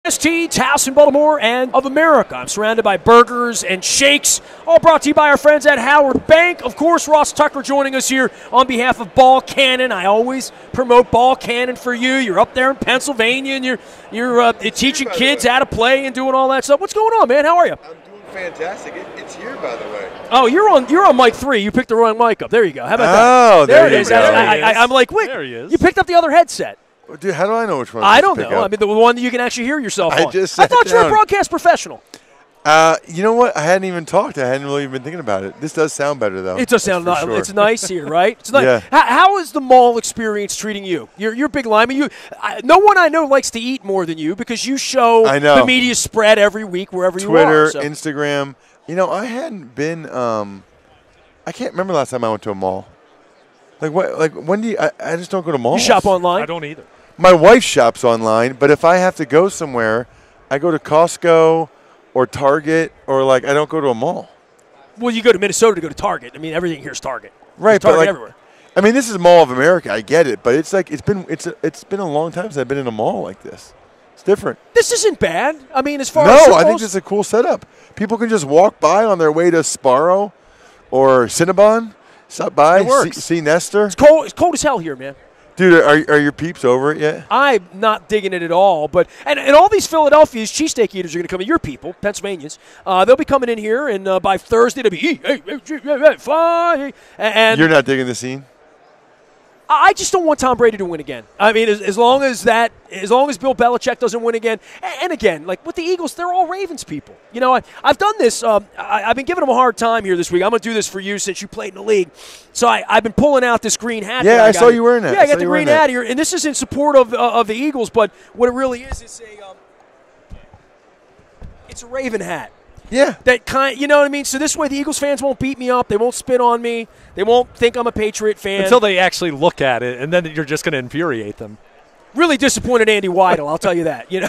WNST, Towson, Baltimore, and of America. I'm surrounded by burgers and shakes, all brought to you by our friends at Howard Bank. Of course, Ross Tucker joining us here on behalf of Ball Cannon. I always promote Ball Cannon for you. You're up there in Pennsylvania, and you're teaching kids how to play and doing all that stuff. What's going on, man? How are you? I'm doing fantastic. It's here, by the way. Oh, you're on mic 3. You picked the wrong mic up. There you go. How about that? Oh, there it you is. go. I'm like, wait, There he is. you picked up the other headset. Dude, how do I know which one? I don't know. Up? I mean, the one that you can actually hear yourself on. I thought you were a broadcast professional. You know what? I hadn't even talked. I hadn't really been thinking about it. This does sound better, though. It does sound nice. Sure. It's nice here, right? It's nice. Yeah. How is the mall experience treating you? You're a big lineman. No one I know likes to eat more than you because you show the media spread every week wherever you are. Twitter, Instagram. You know, I hadn't been. I can't remember last time I went to a mall. Like what? Like when do you? I just don't go to malls. You shop online? I don't either. My wife shops online, but if I have to go somewhere, I go to Costco or Target, or like I don't go to a mall. Well, you go to Minnesota to go to Target. I mean, everything here is Target. Right, Target but like, everywhere. I mean, this is Mall of America. I get it, but it's like it's been a long time since I've been in a mall like this. It's different. This isn't bad. I mean, as far as I think this is a cool setup. People can just walk by on their way to Sparrow or Cinnabon, stop by, see Nestor. It's cold. It's cold as hell here, man. Dude, are your peeps over it yet? I'm not digging it at all. But and all these Philadelphia's cheesesteak eaters are going to come in. Your people, Pennsylvanians, they'll be coming in here, and by Thursday they'll be fly. And you're not digging the scene? I just don't want Tom Brady to win again. I mean, as long as Bill Belichick doesn't win again, and again, like with the Eagles, they're all Ravens people. You know, I've done this. I've been giving them a hard time here this week. I'm going to do this for you since you played in the league. So I've been pulling out this green hat. Yeah, I saw you wearing that. Yeah, I got the green hat here, and this is in support of the Eagles. But what it really is, it's a Raven hat. Yeah. You know what I mean? So this way the Eagles fans won't beat me up. They won't spit on me. They won't think I'm a Patriot fan. Until they actually look at it, and then you're just going to infuriate them. Really disappointed Andy Weidel, I'll tell you that. You know.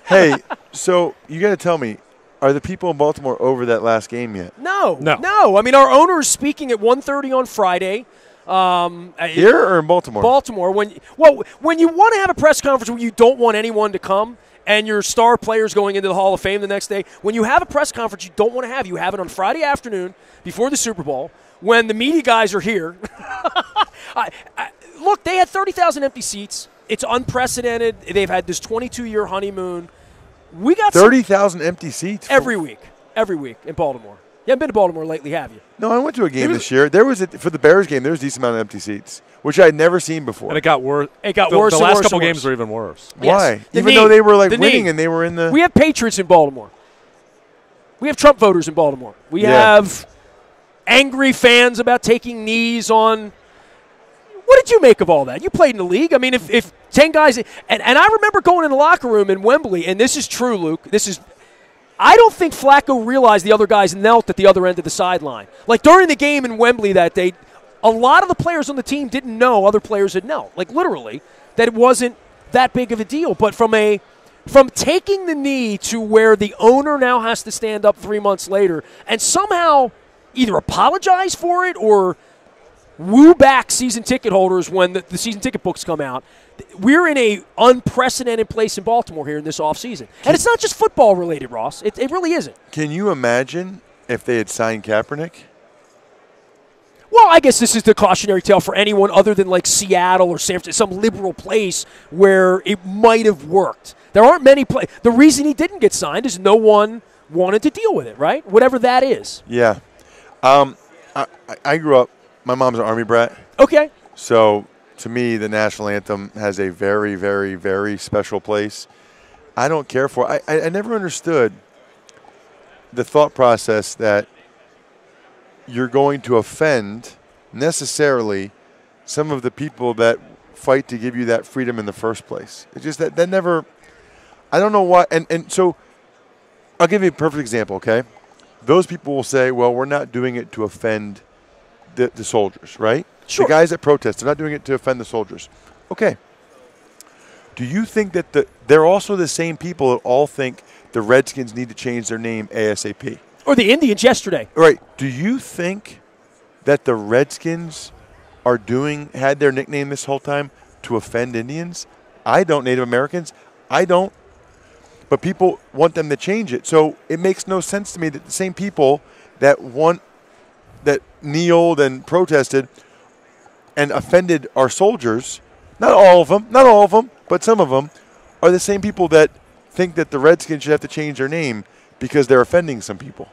Hey, so you got to tell me, are the people in Baltimore over that last game yet? No. I mean, our owner is speaking at 1:30 on Friday. Here or in Baltimore? Baltimore. When you want to have a press conference where you don't want anyone to come, and your star players going into the Hall of Fame the next day, when you have a press conference you don't want to have, you have it on Friday afternoon before the Super Bowl when the media guys are here. Look, they had 30,000 empty seats. It's unprecedented. They've had this 22-year honeymoon. We got 30,000 empty seats every week in Baltimore. You haven't been to Baltimore lately, have you? No, I went to a game this year. There was for the Bears game. There was a decent amount of empty seats, which I had never seen before. And it got worse. It got worse. The and last worse couple and games worse. were even worse. Why? Yes. Even though they were winning and they were in the. We have patriots in Baltimore. We have Trump voters in Baltimore. We have angry fans about taking knees on. What did you make of all that? You played in the league. I mean, if 10 guys and I remember going in the locker room in Wembley, and this is true, Luke. I don't think Flacco realized the other guys knelt at the other end of the sideline. Like during the game in Wembley that day, a lot of the players on the team didn't know other players had knelt. Like literally, that it wasn't that big of a deal. But from taking the knee to where the owner now has to stand up 3 months later and somehow either apologize for it or woo back season ticket holders when the season ticket books come out. We're in a unprecedented place in Baltimore here in this offseason. And it's not just football related, Ross. It really isn't. Can you imagine if they had signed Kaepernick? Well, I guess this is the cautionary tale for anyone other than like Seattle or San Francisco, some liberal place where it might have worked. There aren't many The reason he didn't get signed is no one wanted to deal with it, right? Whatever that is. Yeah. I grew up, my mom's an Army brat. Okay. So to me, the national anthem has a very, very, very special place. I don't care for it. I never understood the thought process that you're going to offend necessarily some of the people that fight to give you that freedom in the first place. It's just that never – I don't know why. And so I'll give you a perfect example, okay? Those people will say, well, we're not doing it to offend the soldiers, right? Sure. The guys that protest, they're not doing it to offend the soldiers. Okay. Do you think that they're also the same people that all think the Redskins need to change their name ASAP? Or the Indians yesterday. Right. Do you think that the Redskins had their nickname this whole time to offend Indians? I don't. Native Americans? I don't. but people want them to change it. So it makes no sense to me that the same people that kneeled and protested and offended our soldiers, not all of them, but some of them, are the same people that think that the Redskins should have to change their name because they're offending some people.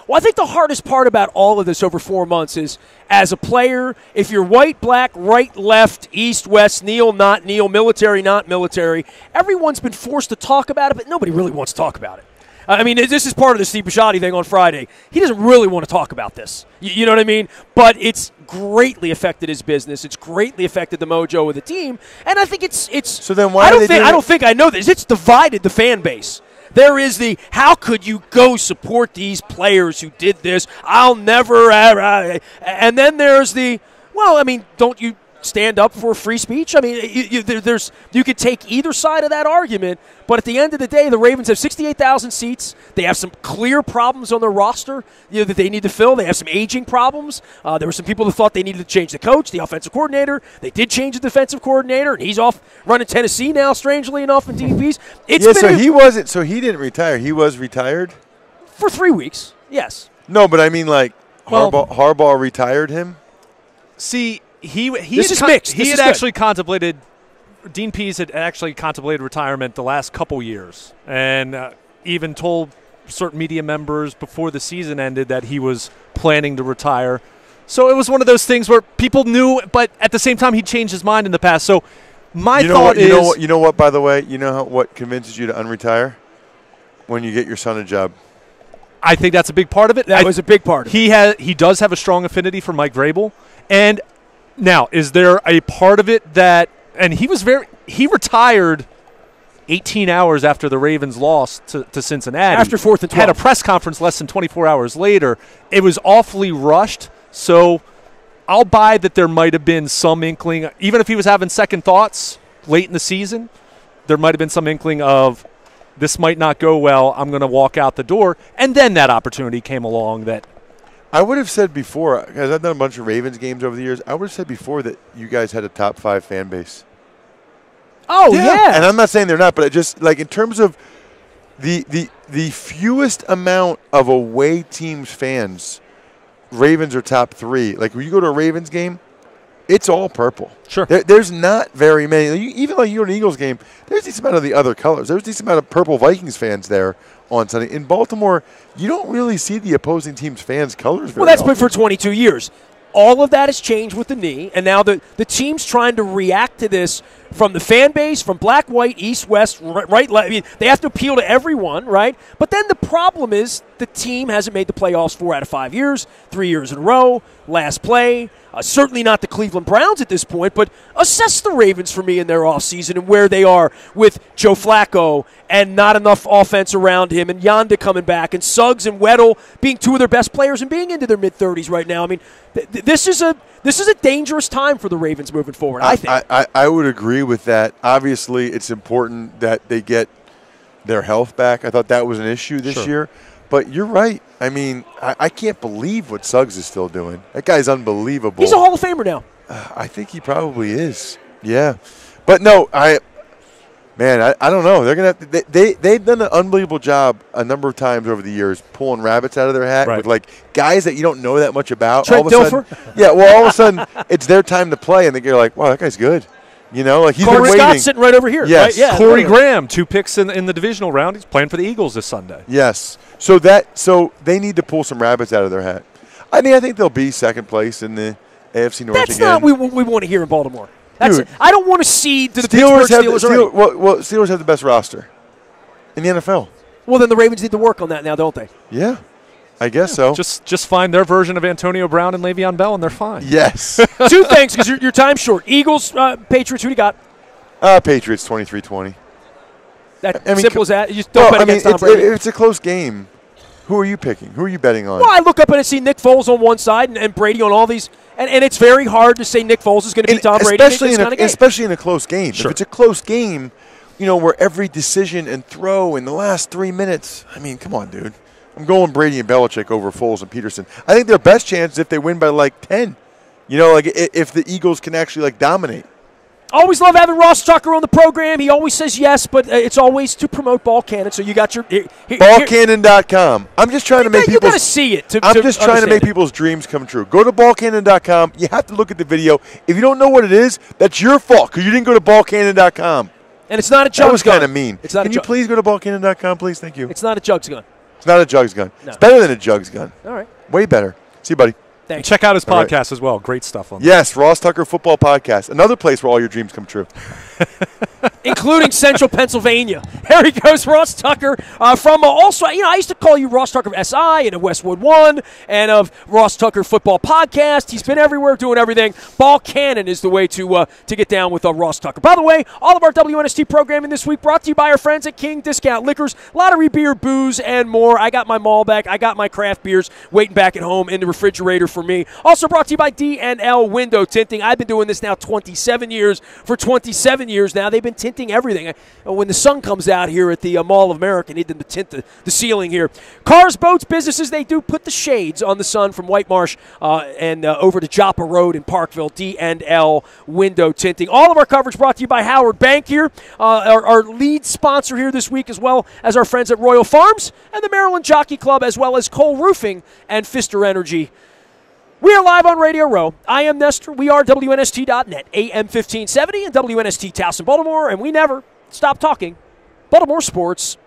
Well, I think the hardest part about all of this over 4 months is, as a player, if you're white, black, right, left, east, west, kneel, not kneel, military, not military, everyone's been forced to talk about it, but nobody really wants to talk about it. I mean, this is part of the Steve Bisciotti thing on Friday. He doesn't really want to talk about this. You know what I mean? But it's greatly affected his business. It's greatly affected the mojo of the team. And I think it's. So then why I don't think I know this. It's divided the fan base. There is the, how could you go support these players who did this? I'll never. And then there's the, well, I mean, don't you stand up for free speech? I mean, you could take either side of that argument, but at the end of the day, the Ravens have 68,000 seats. They have some clear problems on their roster that they need to fill. They have some aging problems. There were some people who thought they needed to change the coach, the offensive coordinator. They did change the defensive coordinator, and he's off running Tennessee now, strangely enough, in DPs. So he didn't retire. He was retired? For 3 weeks, yes. No, but I mean, like, Harbaugh retired him? See, This is mixed. He had actually contemplated. Dean Pease had actually contemplated retirement the last couple years, and even told certain media members before the season ended that he was planning to retire. So it was one of those things where people knew, but at the same time, he changed his mind in the past. So my thought is, you know what? By the way, what convinces you to unretire? When you get your son a job. I think that's a big part of it. That was a big part of it. He does have a strong affinity for Mike Vrabel, and now, is there a part of it that – and he retired 18 hours after the Ravens lost to Cincinnati. After 4th and 12. Had a press conference less than 24 hours later. It was awfully rushed, so I'll buy that there might have been some inkling, even if he was having second thoughts late in the season, there might have been some inkling of this might not go well, I'm going to walk out the door, and then that opportunity came along that – I would have said before, because I've done a bunch of Ravens games over the years, I would have said before that you guys had a top 5 fan base. Oh, yeah. And I'm not saying they're not, but it just, like, in terms of the fewest amount of away teams fans, Ravens are top 3. Like, when you go to a Ravens game, it's all purple. Sure. There's not very many. Even like you go to an Eagles game, there's a decent amount of the other colors. There's a decent amount of purple Vikings fans there on Sunday. In Baltimore, you don't really see the opposing team's fans' colors very that's often. been for 22 years. All of that has changed with the knee, and now the team's trying to react to this from the fan base, from black, white, east, west, right, left. I mean, they have to appeal to everyone, right? But then the problem is the team hasn't made the playoffs 4 out of 5 years, 3 years in a row, last play. Certainly not the Cleveland Browns at this point, but assess the Ravens for me in their offseason and where they are with Joe Flacco and not enough offense around him, and Yonda coming back, and Suggs and Weddle being 2 of their best players and being into their mid-30s right now. I mean, this is a dangerous time for the Ravens moving forward, I think. I would agree with that. Obviously, it's important that they get their health back. I thought that was an issue this year. But you're right. I mean, I can't believe what Suggs is still doing. That guy's unbelievable. He's a Hall of Famer now. I think he probably is. Yeah. But no, I don't know. They're gonna have to, they've done an unbelievable job a number of times over the years pulling rabbits out of their hat with like guys that you don't know that much about. Trent Dilfer? All of a sudden it's their time to play, and you're like, wow, that guy's good. You know, like he's Corey been waiting. Scott's sitting right over here. Yes. Right? Yeah, Corey Graham, 2 picks in the divisional round. He's playing for the Eagles this Sunday. Yes. So they need to pull some rabbits out of their hat. I think they'll be second place in the AFC North That's again. not what we want to hear in Baltimore. Dude, I don't want to see the Steelers Pittsburgh Steelers already. Steelers have the best roster in the NFL. Well, then the Ravens need to work on that now, don't they? Yeah, I guess so. Just find their version of Antonio Brown and Le'Veon Bell, and they're fine. Yes. 2 things, because your time's short. Eagles, Patriots, who do you got? Patriots 23-20. Simple as that. You just don't bet against Tom Brady. It's a close game. Who are you picking? Who are you betting on? Well, I look up and I see Nick Foles on one side and Brady on all these. And it's very hard to say Nick Foles is going to beat Tom Brady in this kind of game. Especially in a close game. Sure. If it's a close game, where every decision and throw in the last 3 minutes, I mean, come on, dude. I'm going Brady and Belichick over Foles and Peterson. I think their best chance is if they win by like 10. If the Eagles can actually dominate. Always love having Ross Tucker on the program. He always says yes, but it's always to promote Ball Cannon. So you got your ballcannon.com. I'm just trying to make you people got to see it. I'm just trying to make people's dreams come true. Go to ballcannon.com. You have to look at the video. If you don't know what it is, that's your fault because you didn't go to ballcannon.com. And it's not a Jugs gun. That was kind of mean. It's not. Can you please go to ballcannon.com, please? Thank you. It's not a Jugs gun. It's not a Jugs gun. No. It's better than a Jugs gun. All right. Way better. See you, buddy. Thanks. Check out his podcast as well. Great stuff on there. Yes, Ross Tucker Football Podcast. Another place where all your dreams come true. Including Central Pennsylvania. There he goes, Ross Tucker. From also, I used to call you Ross Tucker of SI and of Westwood One and of Ross Tucker Football Podcast. He's been everywhere doing everything. Ball Cannon is the way to get down with Ross Tucker. By the way, all of our WNST programming this week brought to you by our friends at King Discount Liquors. Lottery beer, booze, and more. I got my mall back. I got my craft beers waiting back at home in the refrigerator for me. Also brought to you by D&L Window Tinting. I've been doing this now 27 years. For 27 years now, they've been tinting everything. When the sun comes out here at the Mall of America, need them to tint the ceiling here. Cars, boats, businesses, they do put the shades on the sun from White Marsh and over to Joppa Road in Parkville. D&L Window Tinting. All of our coverage brought to you by Howard Bank here, our lead sponsor here this week, as well as our friends at Royal Farms and the Maryland Jockey Club, as well as Cole Roofing and Pfister Energy. We are live on Radio Row. I am Nestor. We are WNST.net, AM 1570 and WNST Towson, Baltimore, and we never stop talking Baltimore sports.